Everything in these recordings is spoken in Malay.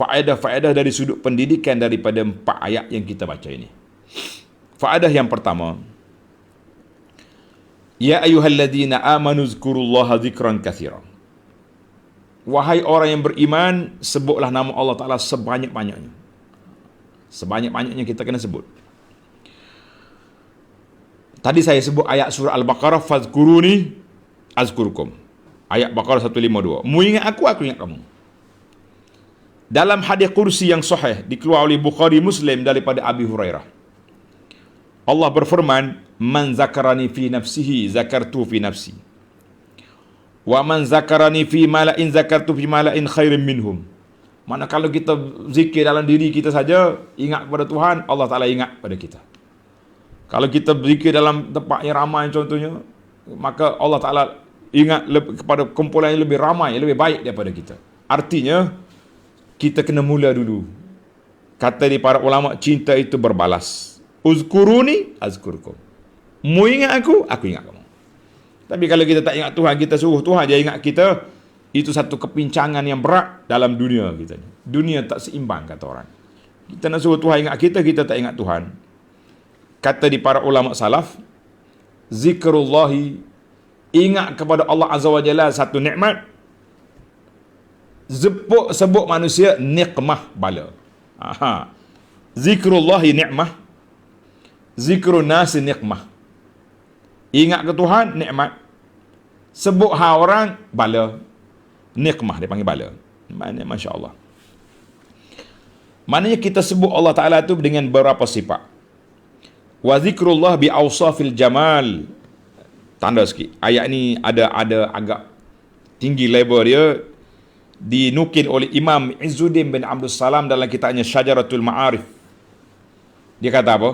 faedah-faedah dari sudut pendidikan daripada 4 ayat yang kita baca ini. Faedah yang pertama, ya ayyuhalladzina amanu zkurullaha zikran katsiran. Wahai orang yang beriman, sebutlah nama Allah Ta'ala sebanyak-banyaknya. Sebanyak-banyaknya kita kena sebut. Tadi saya sebut ayat surah Al-Baqarah, fazkuruni azkurkum. Ayat Baqarah 152. Mu ingat aku ingat kamu. Dalam hadis kursi yang sahih dikeluarkan oleh Bukhari Muslim daripada Abi Hurairah, Allah berfirman, man zakarani fi nafsihi zakartu fi nafsi, wa man zakarani fi mala'in zakartu fi mala'in khairin minhum. Mana kalau kita zikir dalam diri kita saja, ingat kepada Tuhan, Allah Ta'ala ingat pada kita. Kalau kita berzikir dalam tempat yang ramai contohnya, maka Allah Ta'ala ingat kepada kumpulan yang lebih ramai, lebih baik daripada kita. Artinya, kita kena mula dulu. Kata di para ulama, cinta itu berbalas. Uzkuruni azkurkum. Mu ingat aku ingat kamu. Tapi kalau kita tak ingat Tuhan, kita suruh Tuhan dia ingat kita, itu satu kepincangan yang berat dalam dunia kita. Dunia tak seimbang, kata orang. Kita nak suruh Tuhan ingat kita, kita tak ingat Tuhan. Kata di para ulama salaf, zikrullahi, ingat kepada Allah Azza wa Jalla satu nikmat, sebut manusia nikmah bala. Zikrullahi nikmah, zikrun nasi nikmah. Ingat ke Tuhan, nikmat. Sebut orang, bala. Nikmah, dia panggil bala. Maknanya Masya Allah. Maknanya kita sebut Allah Ta'ala itu dengan beberapa sifat. Wa zikrullah bi awsafil jamal. Tanda sikit. Ayat ni ada agak tinggi level dia. Dinukil oleh Imam Izzuddin bin Abdul Salam dalam kitabnya Syajaratul Ma'arif. Dia kata apa?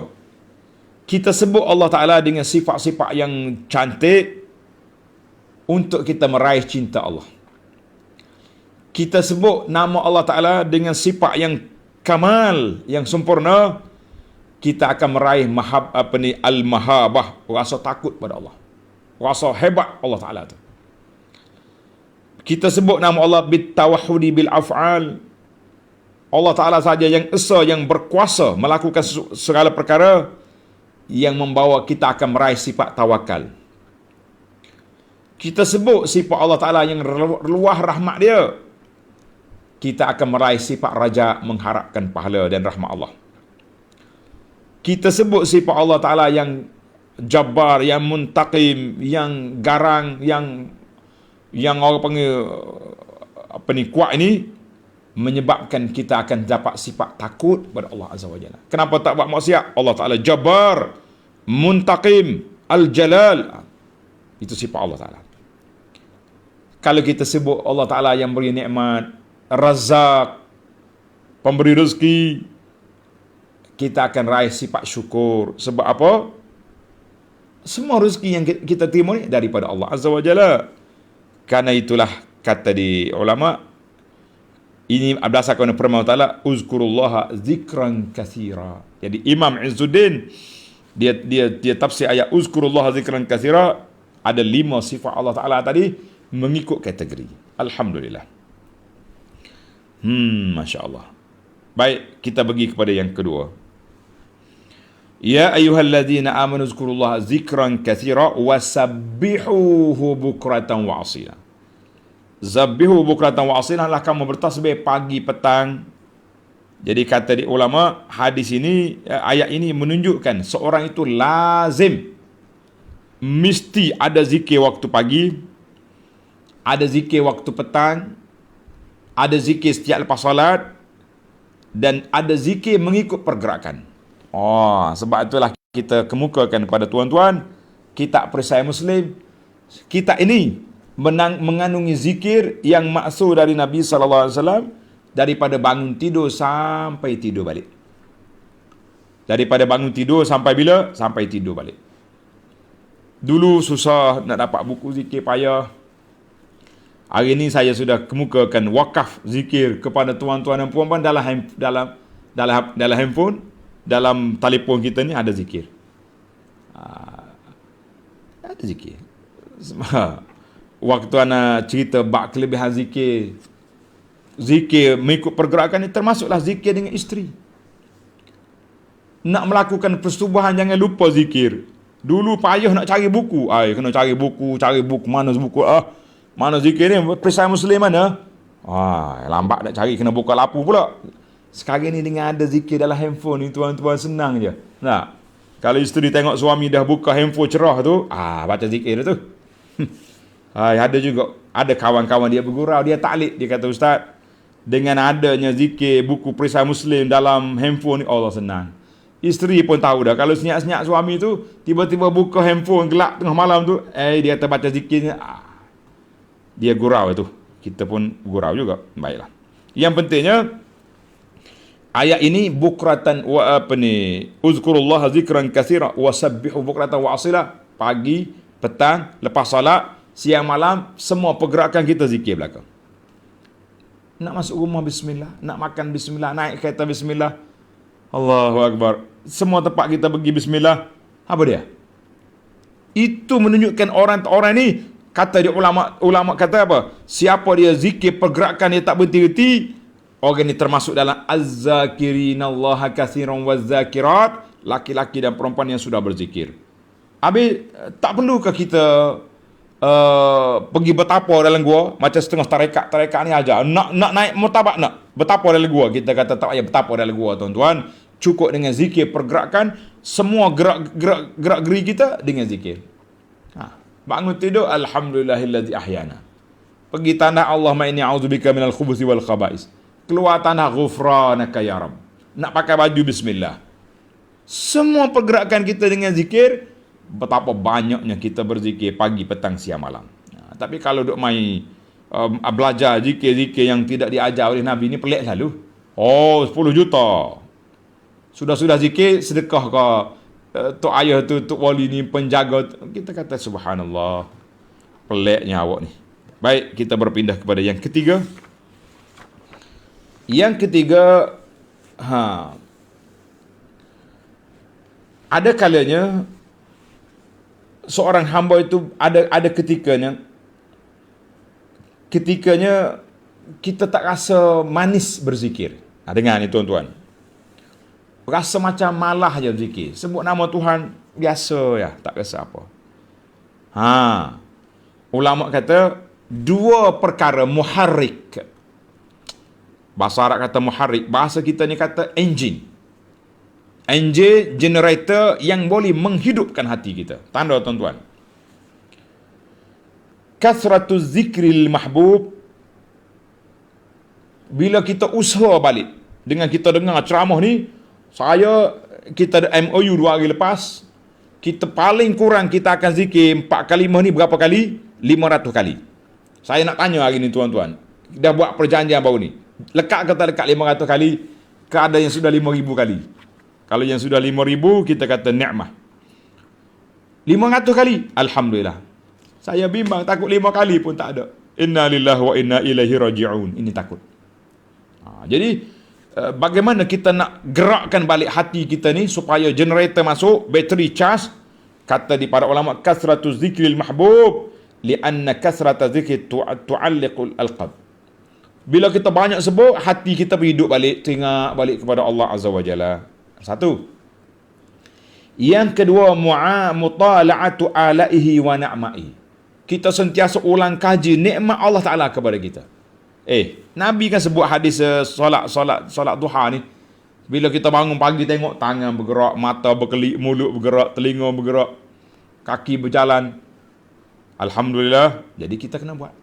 Kita sebut Allah Ta'ala dengan sifat-sifat yang cantik untuk kita meraih cinta Allah. Kita sebut nama Allah Ta'ala dengan sifat yang kamal, yang sempurna, kita akan meraih al-mahabah, rasa takut pada Allah, rasa hebat Allah Ta'ala tu. Kita sebut nama Allah bitawahudi bil af'al. Allah Ta'ala saja yang esa, yang berkuasa melakukan segala perkara, yang membawa kita akan meraih sifat tawakal. Kita sebut sifat Allah Ta'ala yang luah rahmat dia, kita akan meraih sifat raja, mengharapkan pahala dan rahmat Allah. Kita sebut sifat Allah Ta'ala yang jabbar, yang muntaqim, yang garang, yang orang panggil kuat ini, menyebabkan kita akan dapat sifat takut kepada Allah Azza wa Jalla. Kenapa tak buat maksiat? Allah Ta'ala jabbar, muntaqim, al-jalal. Itu sifat Allah Ta'ala. Kalau kita sebut Allah Ta'ala yang beri nikmat, razak, pemberi rezeki, kita akan raih sifat syukur. Sebab apa? Semua rezeki yang kita terima ni daripada Allah Azza wa Jalla. Karena itulah kata di ulama, ini berdasarkan firman Allah Ta'ala, uzkurullaha zikran katsira. Jadi Imam Izzuddin dia tafsir ayat uzkurullaha zikran katsira, ada 5 sifat Allah Ta'ala tadi mengikut kategori. Alhamdulillah. Masya Allah. Baik, kita pergi kepada yang kedua. Ya ayyuhalladzina amanu zkurullaha zikran katsira wasabbihuhu bukratan wa asila. Zabbihu bukratan wa asila lah kamu bertasbih pagi petang. Jadi kata di ulama, hadis ini, ayat ini menunjukkan seorang itu lazim mesti ada zikir waktu pagi, ada zikir waktu petang, ada zikir setiap lepas solat, dan ada zikir mengikut pergerakan. Sebab itulah kita kemukakan kepada tuan-tuan, kita perisai Muslim, kita ini mengandungi zikir yang maksud dari Nabi SAW, daripada bangun tidur sampai tidur balik. Daripada bangun tidur sampai bila? Sampai tidur balik. Dulu susah nak dapat buku zikir, payah. Hari ini saya sudah kemukakan wakaf zikir kepada tuan-tuan dan puan-puan dalam handphone, dalam telefon kita ni ada zikir. Ada zikir. Waktu ana cerita bab kelebihan zikir, zikir mengikut pergerakan ni, termasuklah zikir dengan isteri. Nak melakukan persetubuhan, jangan lupa zikir. Dulu payah nak cari buku. Kena cari buku. Mana buku? Mana zikir ni? Perisai Muslim mana? Lambat nak cari, kena buka lapu pula. Sekarang ni dengan ada zikir dalam handphone ni, tuan-tuan, senang je. Nak? Kalau isteri tengok suami dah buka handphone cerah tu, baca zikir tu. Ada juga, ada kawan-kawan dia bergurau, dia taklid, dia kata, Ustaz, dengan adanya zikir buku Perisai Muslim dalam handphone ni, Allah senang. Isteri pun tahu dah, kalau senyap-senyap suami tu tiba-tiba buka handphone gelap tengah malam tu, dia terbaca zikirnya, dia gurau itu. Kita pun gurau juga. Baiklah. Yang pentingnya ayat ini bukratan uzkurullah zikran katsira wasabbihu bukratan wa asila. Pagi, petang, lepas solat, siang malam, semua pergerakan kita zikir belakang. Nak masuk rumah bismillah, nak makan bismillah, naik kereta bismillah. Allahu Akbar. Semua tempat kita pergi bismillah. Apa dia? Itu menunjukkan orang ni, kata dia ulama kata apa? Siapa dia zikir pergerakan dia tak berhenti-henti, orang ni termasuk dalam az-zakirinallaha katsiran waz-zakirat, laki-laki dan perempuan yang sudah berzikir. Habis tak perlukah kita pergi bertapa dalam gua macam setengah tarekat ni aja. Nak naik martabat, nak bertapa dalam gua, kita kata tak payah bertapa dalam gua, tuan-tuan. Cukup dengan zikir pergerakan, semua gerak geri kita dengan zikir. Bangun tidur, alhamdulillahillazi ahyana. Pergi tanah, Allahumma inni a'udzubika minal khubuthi wal khaba'is. Keluar tanah, ghufranaka ya Rabb. Nak pakai baju, bismillah. Semua pergerakan kita dengan zikir. Betapa banyaknya kita berzikir pagi, petang, siang, malam. Tapi kalau duk main belajar zikir-zikir yang tidak diajar oleh Nabi ni, pelik selalu. 10 juta. Sudah zikir, sedekah ke tok ayah tu, tok wali ni, penjaga. Kita kata subhanallah. Peliknya awak ni. Baik, kita berpindah kepada yang ketiga. Yang ketiga, ada kalanya seorang hamba itu ada ketikanya kita tak rasa manis berzikir. Dengar ni tuan-tuan. Rasa macam malah je berzikir. Sebut nama Tuhan biasa ya, tak rasa apa. Ulama kata dua perkara muharrik. Bahasa Arab kata muharrik, bahasa kita ni kata engine. Engine, generator yang boleh menghidupkan hati kita. Tanda tuan-tuan. Kasratuz zikril mahbub. Bila kita usaha balik, dengan kita dengar ceramah ni, kita ada MOU 2 hari lepas, kita paling kurang kita akan zikir 4 kali ni berapa kali? 500 kali. Saya nak tanya hari ni tuan-tuan, dah buat perjanjian baru ni, lekat ke tak lekat 500 kali? Ke ada yang sudah 5,000 kali? Kalau yang sudah 5,000, kita kata ni'mah. 500 kali, alhamdulillah. Saya bimbang, takut 5 kali pun tak ada. Inna lillahi wa inna ilaihi raji'un. Ini takut. Jadi bagaimana kita nak gerakkan balik hati kita ni supaya generator masuk, bateri charge? Kata di para ulama, kasratuz zikril mahbub li'anna kasrata zikri tu'alliqul alqab. Bila kita banyak sebut, hati kita hidup balik, teringat balik kepada Allah Azza wa Jalla. Satu. Yang kedua, mutala'atu alaihi wa na'ma'i. Kita sentiasa ulang kaji nikmat Allah Ta'ala kepada kita. Nabi kan sebut hadis solat duha ni. Bila kita bangun pagi tengok tangan bergerak, mata berkelip, mulut bergerak, telinga bergerak, kaki berjalan. Alhamdulillah. Jadi kita kena buat.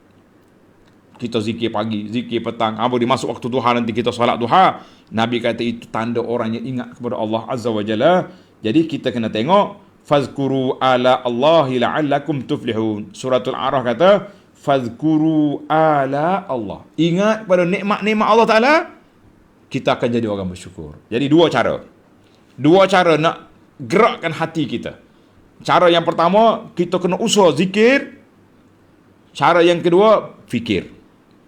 Kita zikir pagi, zikir petang. Apabila dimasuk waktu duha nanti kita solat duha. Nabi kata itu tanda orang yang ingat kepada Allah Azza wa Jalla. Jadi kita kena tengok, fazkuru ala Allahi la'allakum tuflihun. Suratul A'raf kata, fazkuru ala Allah. Ingat pada nikmat-nikmat Allah Ta'ala, kita akan jadi orang bersyukur. Jadi dua cara nak gerakkan hati kita. Cara yang pertama, kita kena usaha zikir. Cara yang kedua, fikir.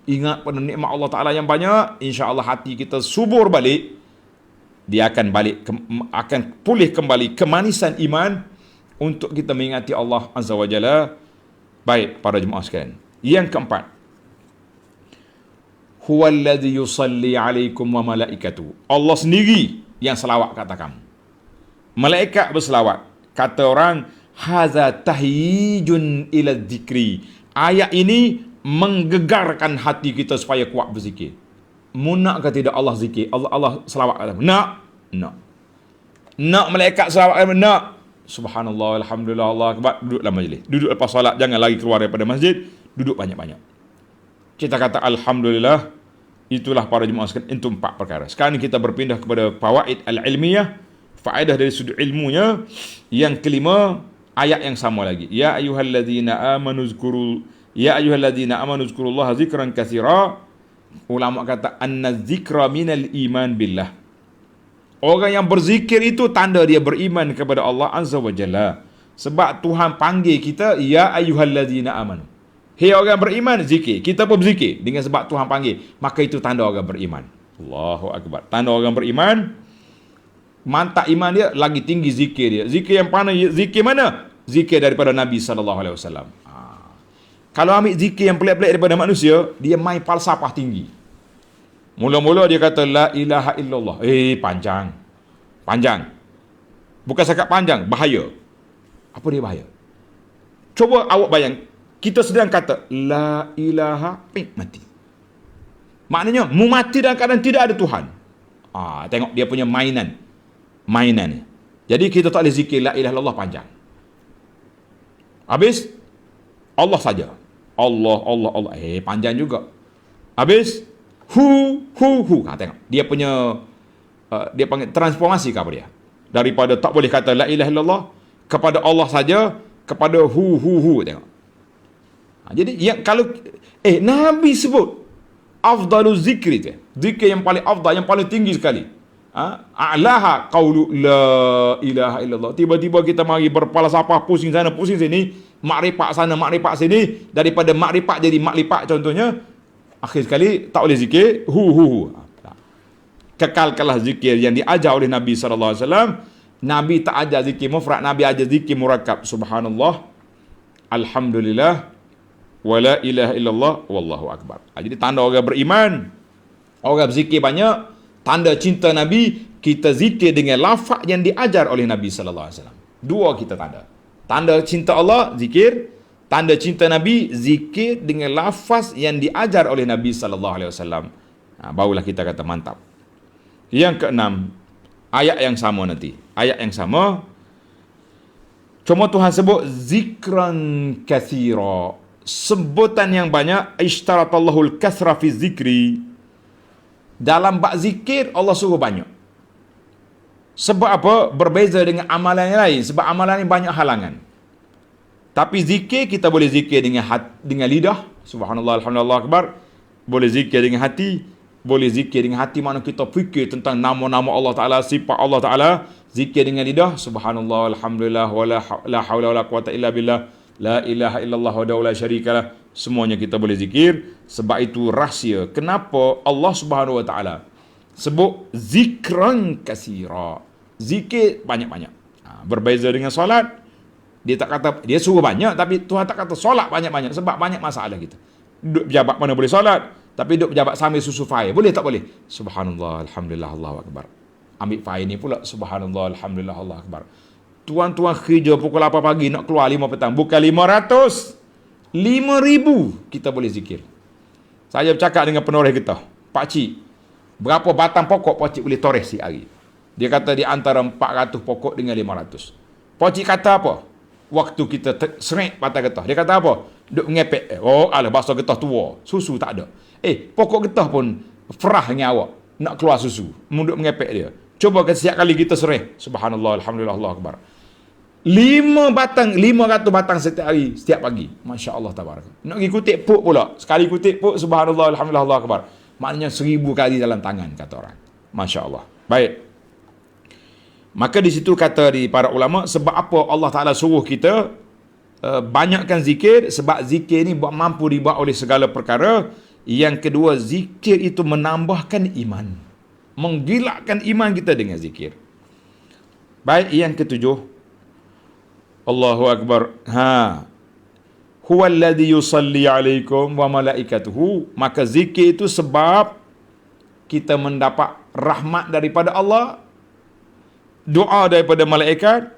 Ingat pada nikmat Allah Ta'ala yang banyak, insya-Allah hati kita subur balik. Dia akan akan pulih kembali kemanisan iman untuk kita mengingati Allah Azza wa Jalla. Baik para jemaah sekalian. Yang keempat, huwallazi yusalli alaikum wa malaikatu. Allah sendiri yang selawat kata kamu. Malaikat berselawat. Kata orang, haza tahyijun ila dzikri. Ayat ini menggegarkan hati kita supaya kuat berzikir. Nak ke tidak Allah zikir? Allah selawat kata. Nak malaikat selawat kata. Nak. Subhanallah, alhamdulillah, Allah akbar. Duduk dalam majlis. Duduk lepas solat, jangan lagi keluar daripada masjid. Duduk banyak-banyak. Kita kata alhamdulillah. Itulah para jemaah sekalian, itu 4 perkara. Sekarang kita berpindah kepada fawaid al-ilmiyah, faedah dari sudut ilmunya. Yang kelima, ayat yang sama lagi. Ya ayyuhalladzina amanu zkurullaha zikran katsira. Ulama kata anna zikra minal iman billah. Orang yang berzikir itu tanda dia beriman kepada Allah Azza wa Jalla. Sebab Tuhan panggil kita, ya ayyuhalladzina amanu. Hei orang beriman, zikir. Kita pun berzikir dengan sebab Tuhan panggil. Maka itu tanda orang beriman. Allahu Akbar. Tanda orang beriman. Mantap iman dia, lagi tinggi zikir dia. Zikir yang mana? Zikir mana? Zikir daripada Nabi SAW. Kalau ambil zikir yang pelik-pelik daripada manusia, dia main falsafah tinggi. Mula-mula dia kata, la ilaha illallah. Panjang. Bukan cakap panjang, bahaya. Apa dia bahaya? Cuba awak bayang, kita sedang kata, la ilaha, mati. Maknanya, mu mati dalam keadaan tidak ada Tuhan. Tengok dia punya mainan. Jadi kita tak boleh zikir la ilaha illallah panjang. Habis Allah saja. Allah. Panjang juga. Habis hu. Tengok. Dia punya dia panggil transformasi ke apa dia? Daripada tak boleh kata la ilaha illallah kepada Allah saja, kepada hu. Tengok. Jadi yang kalau Nabi sebut afdalu zikri tu. Zikir yang paling afdal, yang paling tinggi sekali. A'laha qaulu la ilaha illallah. Tiba-tiba kita mari berpalasapah, pusing sana pusing sini, makrifat sana makrifat sini, daripada makrifat jadi maklifat contohnya. Akhir sekali tak boleh zikir hu. Kekalkanlah zikir yang diajar oleh Nabi sallallahu alaihi wasallam. Nabi tak ajar zikir mufrad, Nabi ajar zikir murakkab. Subhanallah, alhamdulillah, wala ilaha illallah, wallahu akbar. Jadi tanda orang beriman, orang berzikir banyak. Tanda cinta Nabi, kita zikir dengan lafaz yang diajar oleh Nabi sallallahu alaihi wasallam. Dua kita tanda. Tanda cinta Allah, zikir. Tanda cinta Nabi, zikir dengan lafaz yang diajar oleh Nabi sallallahu alaihi wasallam. Barulah kita kata mantap. Yang keenam, ayat yang sama nanti. Ayat yang sama. Cuma Tuhan sebut zikran katsira. Sebutan yang banyak. Ishtaratallahu al-kathra fi zikri. Dalam bab zikir Allah suruh banyak. Sebab apa? Berbeza dengan amalan yang lain. Sebab amalan ini banyak halangan. Tapi zikir kita boleh zikir dengan lidah. Subhanallah, alhamdulillah, akbar. Boleh zikir dengan hati. Boleh zikir dengan hati mana kita fikir tentang nama-nama Allah Ta'ala, sifat Allah Ta'ala. Zikir dengan lidah. Subhanallah, alhamdulillah, la hawla wa la quwata illa billah. La ilaha illallah wa la syarikalah. Semuanya kita boleh zikir. Sebab itu rahsia. Kenapa Allah Subhanahu wa Ta'ala sebut zikran kasira. Zikir banyak-banyak. Berbeza dengan solat. Dia tak kata, dia suruh banyak, tapi Tuhan tak kata solat banyak-banyak. Sebab banyak masalah kita. Duduk pejabat mana boleh solat, tapi duduk pejabat sambil susu fire. Boleh tak boleh? Subhanallah, alhamdulillah, Allahu akbar. Ambil fire ni pula. Subhanallah, alhamdulillah, Allahu akbar. Tuan-tuan kerja pukul 8 pagi nak keluar 5 petang. Bukan 500. 5,000 kita boleh zikir. Saya bercakap dengan penoreh kita. Pakcik, berapa batang pokok pakcik boleh toreh si hari? Dia kata di antara 400 pokok dengan 500. Pakcik kata apa? Waktu kita serik batang getah. Dia kata apa? Duk ngepek. Alah bahasa getah tua. Susu tak ada. Pokok getah pun ferah dengan awak. Nak keluar susu. Munduk mengepek dia. Cuba setiap kali kita serik. Subhanallah, alhamdulillah, Allahu akbar. 500 batang setiap hari, setiap pagi. Masya Allah, tabarak. Nak pergi kutip puk pula. Sekali kutip puk, subhanallah, alhamdulillah, Allahu akbar. Maknanya 1000 kali dalam tangan, kata orang. Masya Allah. Baik. Maka di situ kata di para ulama, sebab apa Allah Ta'ala suruh kita banyakkan zikir? Sebab zikir ni mampu dibuat oleh segala perkara. Yang kedua, zikir itu menambahkan iman. Menggilakkan iman kita dengan zikir. Baik, yang ketujuh. Allahu Akbar. huwallazi yusalli alaikum wa malaikatuhu. Maka zikir itu sebab kita mendapat rahmat daripada Allah, doa daripada malaikat,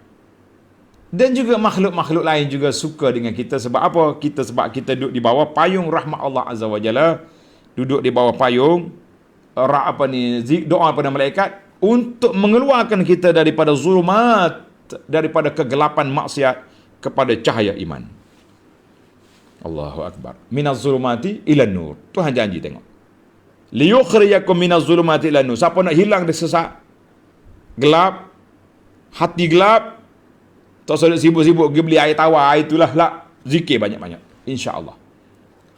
dan juga makhluk-makhluk lain juga suka dengan kita. Sebab apa? Sebab kita duduk di bawah payung rahmat Allah Azza wa Jalla, duduk di bawah payung doa pada malaikat untuk mengeluarkan kita daripada zulumat, daripada kegelapan maksiat kepada cahaya iman. Allahu Akbar. Minaz zulumati ilan nur. Tuhan janji, tengok. Liyukhrijakum minaz zulumati ilan nur. Siapa nak hilang dari sesat, gelap, hati gelap, tak usah sibuk-sibuk pergi beli air tawar, itulah lah. Zikir banyak-banyak, insya-Allah.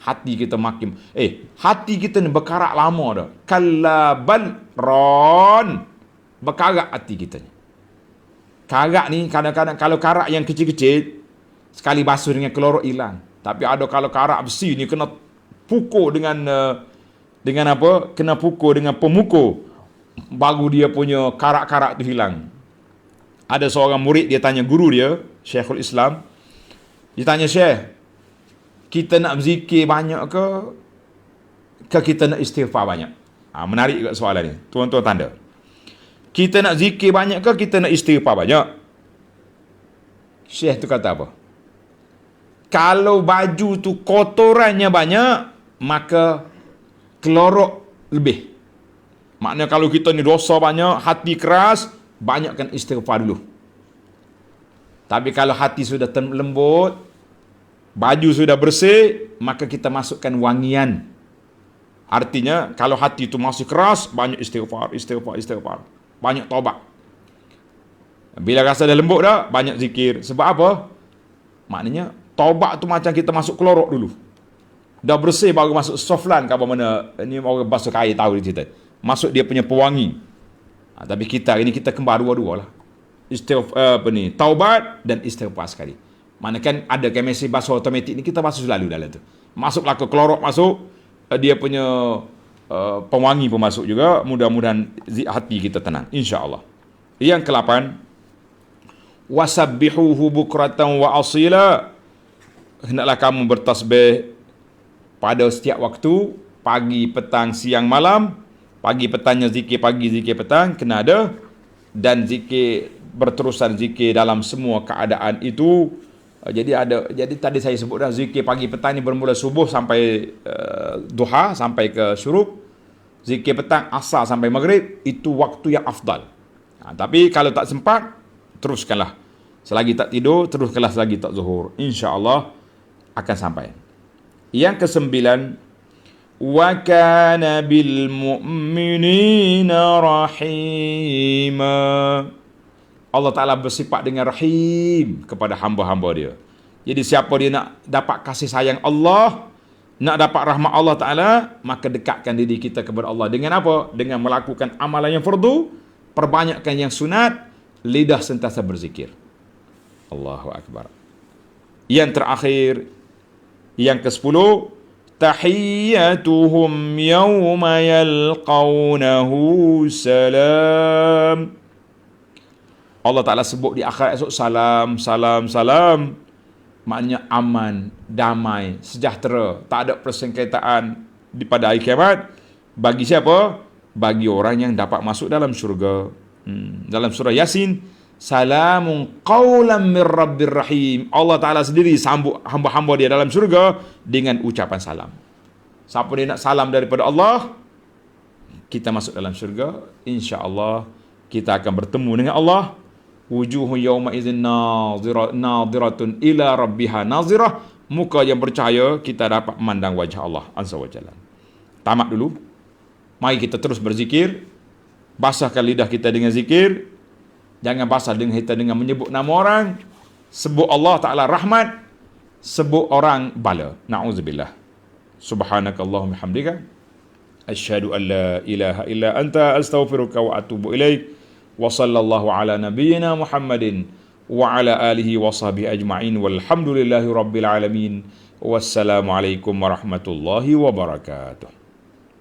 Hati kita makin hati kita ni berkarak lama dah. Kallabal ron. Berkarak hati kita ni. Karak ni kadang-kadang kalau karak yang kecil-kecil, sekali basuh dengan klorok hilang. Tapi ada kalau karak besi ni kena pukul dengan apa? Kena pukul dengan pemukul, baru dia punya karak-karak tu hilang. Ada seorang murid, dia tanya guru dia, Syekhul Islam. Dia tanya, Syekh, kita nak berzikir banyak ke kita nak istighfar banyak? Menarik juga soalan ni. Tuan-tuan tanda. Kita nak zikir banyak ke kita nak istighfar banyak? Syekh tu kata apa? Kalau baju tu kotorannya banyak, maka klorok lebih. Maknanya kalau kita ni dosa banyak, hati keras, banyakkan istighfar dulu. Tapi kalau hati sudah lembut, baju sudah bersih, maka kita masukkan wangian. Artinya kalau hati itu masih keras, banyak istighfar. Banyak taubat. Bila rasa dah lembut dah, banyak zikir. Sebab apa? Maknanya taubat tu macam kita masuk klorok dulu. Dah bersih baru masuk soflan ke apa mana. Ini orang basuh air tahu dia cerita. Masuk dia punya pewangi. Tapi kita ini kita kembar dua-dua lah. Taubat dan istighfar sekali. Mana kan ada chemistry basuh automatik ni, kita basuh selalu dalam tu. Masuklah ke klorok, masuk dia punya pewangi pun masuk juga. Mudah-mudahan hati kita tenang, insya-Allah. Yang ke-8, wasabbihuhu bukratan wa asila. Hendaklah kamu bertasbih pada setiap waktu, pagi, petang, siang, malam. Pagi petangnya zikir pagi, zikir petang kena ada, dan zikir berterusan, zikir dalam semua keadaan itu. Jadi tadi saya sebut dah, zikir pagi petang ni bermula subuh sampai duha, sampai ke syuruk. Zikir petang asar sampai maghrib, itu waktu yang afdal. Tapi kalau tak sempat, teruskanlah. Selagi tak tidur, teruskanlah selagi tak zuhur. Insya-Allah akan sampai. Yang ke-9, wa kana bil mu'minina rahima. Allah Ta'ala bersifat dengan rahim kepada hamba-hamba dia. Jadi siapa dia nak dapat kasih sayang Allah, nak dapat rahmat Allah Ta'ala, maka dekatkan diri kita kepada Allah. Dengan apa? Dengan melakukan amalan yang fardu, perbanyakkan yang sunat, lidah sentiasa berzikir. Allahu Akbar. Yang terakhir, yang ke-10, tahiyyatuhum yawma yalqawnahu salam. Allah Ta'ala sebut di akhirat esok, salam, salam, salam. Maknanya aman, damai, sejahtera, tak ada persengketaan pada hari kiamat. Bagi siapa? Bagi orang yang dapat masuk dalam syurga. Dalam surah Yasin, salamun qawlan min rabbir rahim. Allah Ta'ala sendiri sambut hamba-hamba dia dalam syurga dengan ucapan salam. Siapa dia nak salam daripada Allah, kita masuk dalam syurga. InsyaAllah kita akan bertemu dengan Allah. Wujuhu yawma idzin nadhiratun ila rabbiha nazirah. Muka yang bercahaya, kita dapat memandang wajah Allah Azza wa Jalla. Tamat dulu. Mari kita terus berzikir. Basahkan lidah kita dengan zikir. Jangan basah dengan kita dengan menyebut nama orang. Sebut Allah Ta'ala rahmat, sebut orang bala. Na'udzubillah. Subhanakallahumma hamdika, asyhadu an la ilaha illa anta, astaghfiruka wa atubu ilaik. Wa sallallahu ala nabiyyina Muhammadin wa ala alihi wa sahbihi ajma'in. Walhamdulillahi rabbil alamin. Wassalamu alaikum warahmatullahi wabarakatuh.